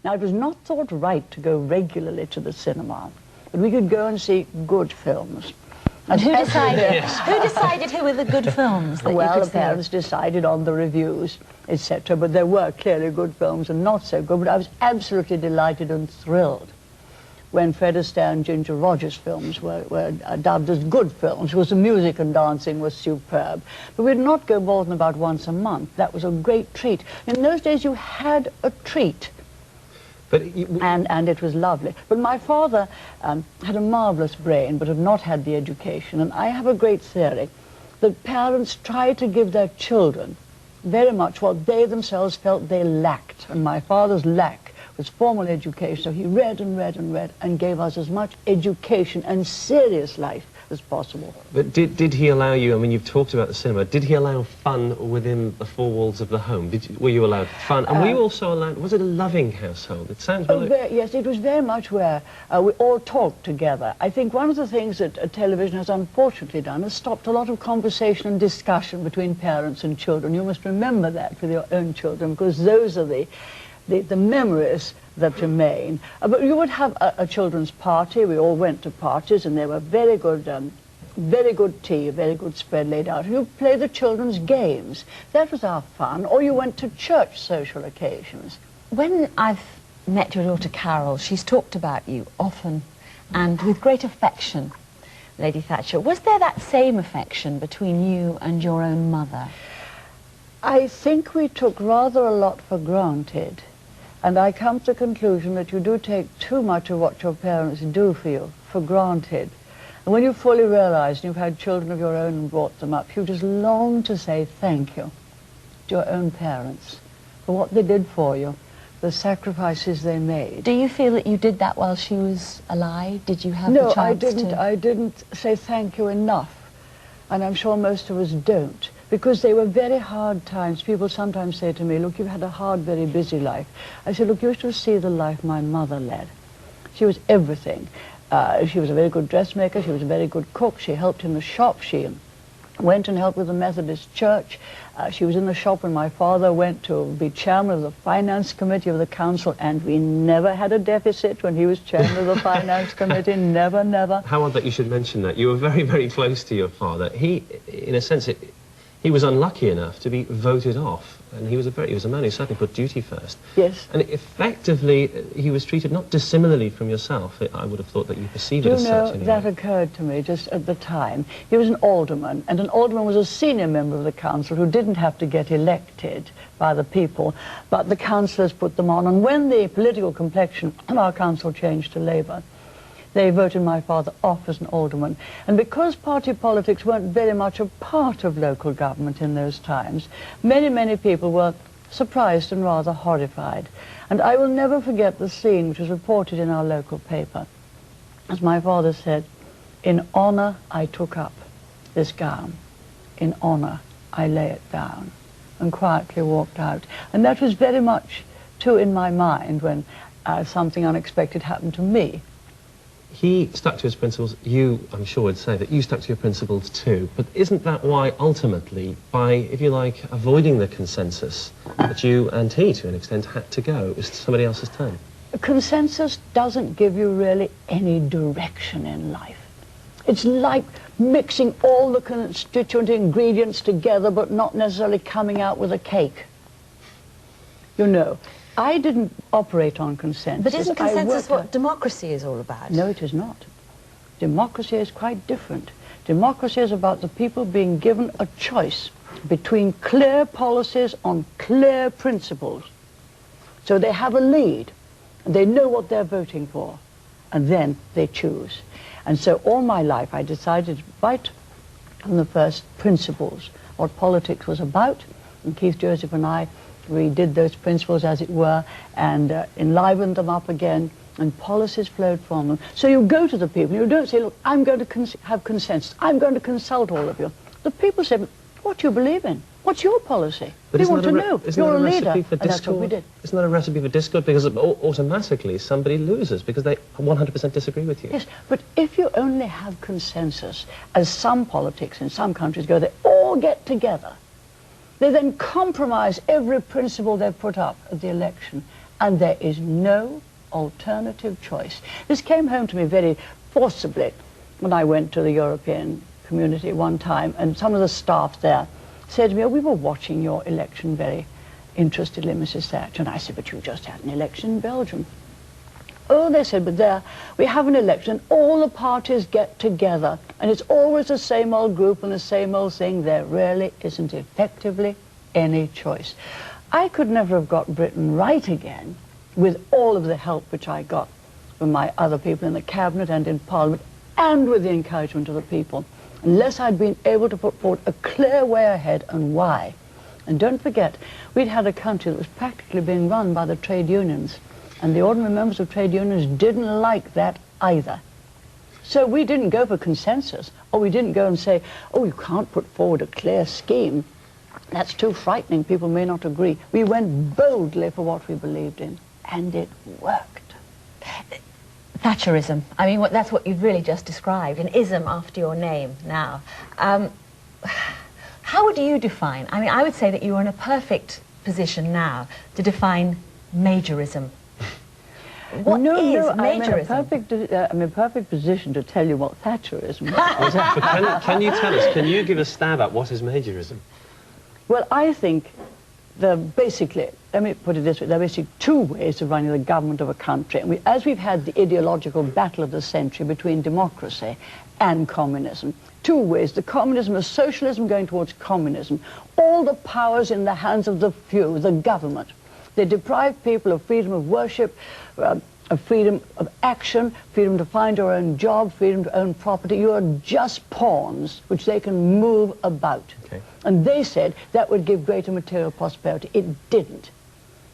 Now, it was not thought right to go regularly to the cinema, but we could go and see good films. And who decided? Who decided who were the good films that you could Well, the see? parents decided on the reviews, etc. But there were clearly good films and not so good. But I was absolutely delighted and thrilled when Fred Astaire and Ginger Rogers films were dubbed as good films, because the music and dancing was superb. But we'd not go more than about once a month. That was a great treat. In those days, you had a treat. But and it was lovely. But my father had a marvelous brain, but had not had the education. And I have a great theory that parents try to give their children very much what they themselves felt they lacked. And my father's lack was formal education. So he read and read and read and gave us as much education and serious life as possible. But did he allow you, I mean, you've talked about the cinema, did he allow fun within the four walls of the home? Were you allowed fun? And were you also allowed, was it a loving household? It sounds yes, it was very much where we all talked together. I think one of the things that television has unfortunately done is stopped a lot of conversation and discussion between parents and children. You must remember that with your own children, because those are the memories that remain. But you would have a children's party. We all went to parties, and there were very good tea, a very good spread laid out. You play the children's games. That was our fun. Or you went to church social occasions. When I've met your daughter Carol, she's talked about you often and with great affection, Lady Thatcher. Was there that same affection between you and your own mother? I think we took rather a lot for granted. And I come to the conclusion that you do take too much of what your parents do for you for granted. And when you fully realize you've had children of your own and brought them up, you just long to say thank you to your own parents for what they did for you, the sacrifices they made. Do you feel that you did that while she was alive? Did you have the chance No, I didn't say thank you enough. And I'm sure most of us don't. Because they were very hard times. People sometimes say to me, look, you've had a hard, very busy life. I said, look, you should see the life my mother led. She was everything. She was a very good dressmaker. She was a very good cook. She helped in the shop. She went and helped with the Methodist Church. She was in the shop when my father went to be chairman of the finance committee of the council, and we never had a deficit when he was chairman of the finance committee. Never, never. How odd that you should mention that. You were very, very close to your father. He, in a sense, he was unlucky enough to be voted off, and he was a man who certainly put duty first. Yes. And effectively, he was treated not dissimilarly from yourself. I would have thought that you perceived it as such. You know, that occurred to me just at the time. He was an alderman, and an alderman was a senior member of the council who didn't have to get elected by the people, but the councillors put them on. And when the political complexion of our council changed to Labour, they voted my father off as an alderman. And because party politics weren't very much a part of local government in those times, many, many people were surprised and rather horrified. And I will never forget the scene which was reported in our local paper. As my father said, in honour I took up this gown. In honour I lay it down, and quietly walked out. And that was very much, too, in my mind when something unexpected happened to me. He stuck to his principles. You, I'm sure, would say that you stuck to your principles too. But isn't that why, ultimately, by, if you like, avoiding the consensus, that you and he, to an extent, had to go? It was somebody else's turn. A consensus doesn't give you really any direction in life. It's like mixing all the constituent ingredients together, but not necessarily coming out with a cake. You know. I didn't operate on consensus. But isn't consensus what democracy is all about? No, it is not. Democracy is quite different. Democracy is about the people being given a choice between clear policies on clear principles. So they have a lead, and they know what they're voting for, and then they choose. And so all my life I decided right from the first principles what politics was about, and Keith Joseph and I, we did those principles, as it were, and enlivened them up again, and policies flowed from them. So you go to the people, you don't say, look, I'm going to have consensus, I'm going to consult all of you. The people say, what do you believe in? What's your policy? But we want to know. You're a leader, and that's what we did. Isn't that a recipe for discord? Because automatically somebody loses, because they 100% disagree with you. Yes, but if you only have consensus, as some politics in some countries go, they all get together. They then compromise every principle they put up at the election, And there is no alternative choice. This came home to me very forcibly when I went to the European community one time, and some of the staff there said to me, "Oh, we were watching your election very interestedly, Mrs. Thatcher." And I said, "But you just had an election in Belgium." "Oh," they said, "but there we have an election, all the parties get together, and it's always the same old group and the same old thing. There really isn't effectively any choice." I could never have got Britain right again with all of the help which I got from my other people in the cabinet and in Parliament, and with the encouragement of the people, unless I'd been able to put forward a clear way ahead and why. And don't forget, we'd had a country that was practically being run by the trade unions, and the ordinary members of trade unions didn't like that either. So we didn't go for consensus, or we didn't go and say, "Oh, you can't put forward a clear scheme. That's too frightening, people may not agree." We went boldly for what we believed in, and it worked. Thatcherism. I mean, that's what you've really just described, an ism after your name now. How would you define, I mean, I would say that you are in a perfect position now to define majorism. What is majorism? I'm in a perfect position to tell you what Thatcherism is. But can you tell us, can you give a stab at what is majorism? Well, I think basically, let me put it this way, there are basically two ways of running the government of a country. And as we've had the ideological battle of the century between democracy and communism, two ways, the communism of socialism going towards communism, all the powers in the hands of the few, the government. They deprive people of freedom of worship, of freedom of action, freedom to find your own job, freedom to own property. You are just pawns which they can move about. Okay. And they said that would give greater material prosperity. It didn't.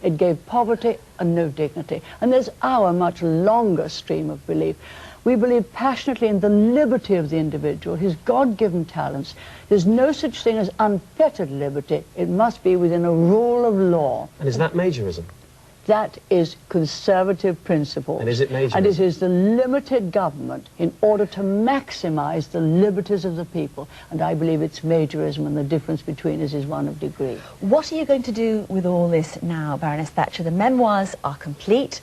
It gave poverty and no dignity. And there's our much longer stream of belief. We believe passionately in the liberty of the individual, his God-given talents. There's no such thing as unfettered liberty. It must be within a rule of law. And is that majorism? That is conservative principles. And is it majorism? And it is the limited government in order to maximize the liberties of the people. And I believe it's majorism, and the difference between us is one of degree. What are you going to do with all this now, Baroness Thatcher? The memoirs are complete.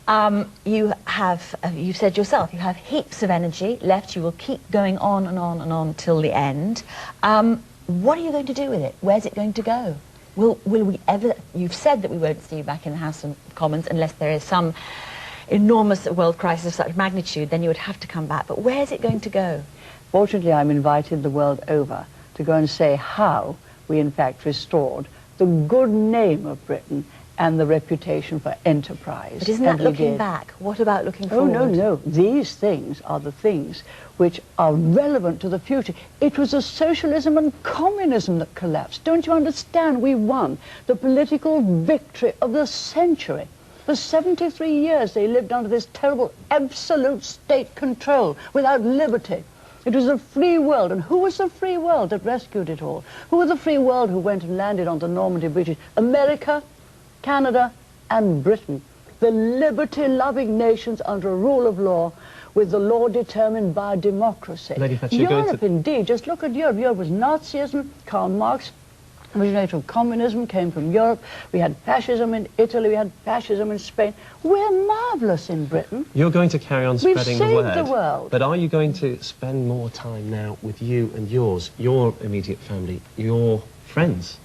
You have, you've said yourself, you have heaps of energy left. You will keep going on and on and on till the end. What are you going to do with it? Where's it going to go? Will we ever, you've said that we won't see you back in the House of Commons unless there is some enormous world crisis of such magnitude, then you would have to come back. But where's it going to go? Fortunately, I'm invited the world over to go and say how we in fact restored the good name of Britain and the reputation for enterprise. But isn't that looking back? What about looking forward? Oh, no. These things are the things which are relevant to the future. It was the socialism and communism that collapsed. Don't you understand? We won the political victory of the century. For 73 years they lived under this terrible absolute state control without liberty. It was a free world, and who was the free world that rescued it all? Who was the free world who went and landed on the Normandy bridges? America, Canada, and Britain. The liberty-loving nations under a rule of law, with the law determined by democracy. Lady Thatcher, Europe, indeed, just look at Europe. Europe was Nazism. Karl Marx originated from communism, came from Europe. We had fascism in Italy, we had fascism in Spain. We're marvellous in Britain. You're going to carry on spreading the word. We've saved the world. But are you going to spend more time now with you and yours, your immediate family, your friends?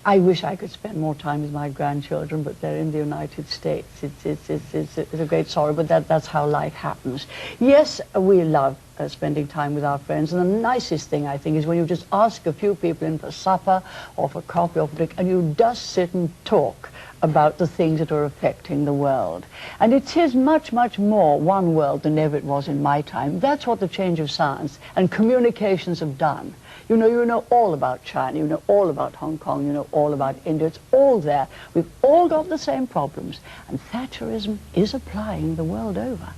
I wish I could spend more time with my grandchildren, but they're in the United States. It's a great sorrow, but that's how life happens. Yes, we love spending time with our friends, and the nicest thing, I think, is when you just ask a few people in for supper or for coffee or for drink, and you just sit and talk about the things that are affecting the world. And it is much, much more one world than ever it was in my time. That's what the change of science and communications have done. You know all about China, you know all about Hong Kong, you know all about India. It's all there. We've all got the same problems. And Thatcherism is applying the world over.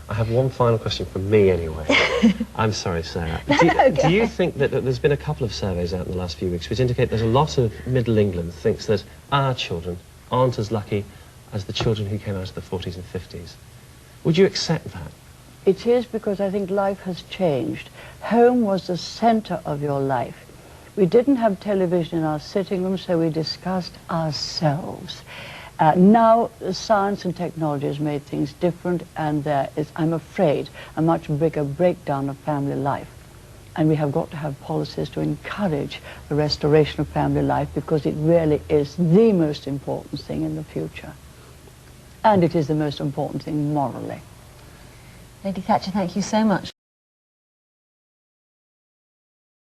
I have one final question from me anyway. I'm sorry, Sarah. Do you think that there's been a couple of surveys out in the last few weeks which indicate there's a lot of Middle England thinks that our children aren't as lucky as the children who came out of the 40s and 50s? Would you accept that? It is, because I think life has changed. Home was the center of your life. We didn't have television in our sitting room, so we discussed ourselves. Now, science and technology has made things different, and there is, I'm afraid, a much bigger breakdown of family life. And we have got to have policies to encourage the restoration of family life, because it really is the most important thing in the future. And it is the most important thing morally. Lady Thatcher, thank you so much.